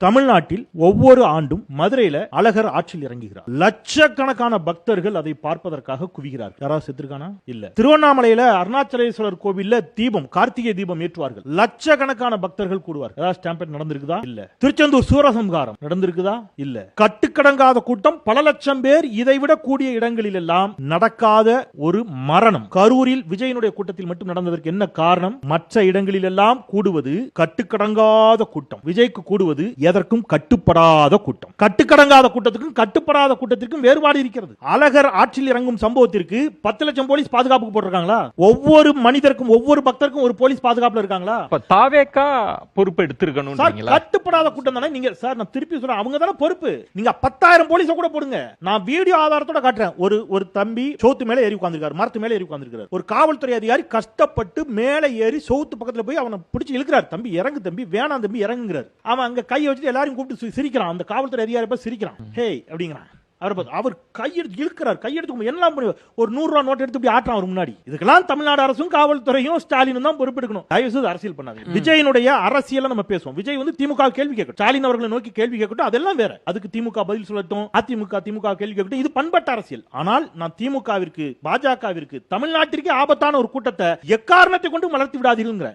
தமிழ்நாட்டில் ஒவ்வொரு ஆண்டும் மதுரையில அழகர் ஆற்றில் இறங்குகிறார். லட்சக்கணக்கான பக்தர்கள் அதை பார்ப்பதற்காக குவிகிறார்கள். யாராவது செத்துருக்கானா? இல்ல. திருவண்ணாமலையில அருணாச்சலேஸ்வரர் கோவில்ல தீபம், கார்த்திகை தீபம் ஏற்றுவார்கள். லட்சக்கணக்கான பக்தர்கள் கூடுவார்கள். ஏதாவது ஸ்டாம்பேட் நடந்திருக்குதா? இல்ல. திருச்செந்தூர் சூரசம்ஹாரம் நடந்திருக்குதா? இல்ல. கட்டுக்கடங்காத கூட்டம், பல லட்சம் பேர், இதைவிட கூடிய இடங்களில் எல்லாம் நடக்காத ஒரு மரணம். கரூரில் விஜயனுடைய கூட்டத்தில் மட்டும் நடந்ததற்கு என்ன காரணம்? மற்ற இடங்களில் எல்லாம் கூடுவது கட்டுக்கடங்காத கூட்டம், விஜய்க்கு கூடுவது எதற்கும் கட்டுப்படாத கூட்டம். கட்டுக்கடங்காத கூட்டத்துக்கும் கட்டுப்படாத கூட்டத்திற்கும் வேறுபாடு இருக்கிறது. அழகர் ஆற்றில் இறங்கும் சம்பவத்திற்கு 10 லட்சம் போலீஸ் பாதுகாப்பு போட்டிருக்காங்களா? ஒவ்வொரு மனிதருக்கும், ஒவ்வொரு பக்தருக்கும் ஒரு போலீஸ் பாதுகாப்புல இருக்காங்களா? தாவேக்கா பொறுப்பு எடுத்திருக்கணும். கட்டுப்படாத கூட்டம் தானே நீங்க. சார், நான் திருப்பி சொல்றேன், அவங்க தானே பொறுப்பு. நீங்க 10,000 போலீஸ கூட போடுங்க. நான் வீடியோ ஆதாரத்தோட காட்டுறேன். ஒரு தம்பி சோத்து மேல ஏறி உட்கார்ந்திருக்காரு, மரத்து மேல ஏறி உட்கார்ந்திருக்காரு. ஒரு காவல்துறை அதிகாரி கஷ்டப்பட்டு மேல ஏறி சோத்து பக்கத்துல போய் அவனை பிடிச்சு இழுக்கிறார். தம்பி இறங்கு, தம்பி வேணாம், தம்பி இறங்குங்கிறார். அவன் அங்க கையை வச்சுட்டு எல்லாரும் கூப்பிட்டு சிரிக்கிறான். அந்த காவல்துறை அதிகாரி சிரிக்கிறான். ஹே அப்படிங்கிறான். அவர் கையெடுத்து இழுக்கிறார். கையெடுத்து என்ன பண்ணி ஒரு 100 ரூபாய் நோட் எடுத்து ஆட்டுறான் அவர் முன்னாடி. இதுக்கெல்லாம் தமிழ்நாடு அரசும் காவல்துறையும் ஸ்டாலினும் தான் பொறுப்பெடுக்கணும். தயவு செய்து அரசியல் பண்ணாங்க. விஜயனுடைய அரசியலை நம்ம பேசுவோம். விஜய் திமுக கேள்வி கேட்கட்டும், ஸ்டாலின் அவர்களை நோக்கி கேள்வி கேட்கட்டும், அதெல்லாம் வேற. அதுக்கு திமுக பதில் சொல்லட்டும், திமுக கேள்வி கேட்கட்டும். இது பண்பட்ட அரசியல். ஆனால் நான் திமுகவிற்கு, பாஜகவிற்கு, தமிழ்நாட்டிற்கு ஆபத்தான ஒரு கூட்டத்தை எக்காரணத்தை கொண்டு வளர்த்து விடாதீர்கள்.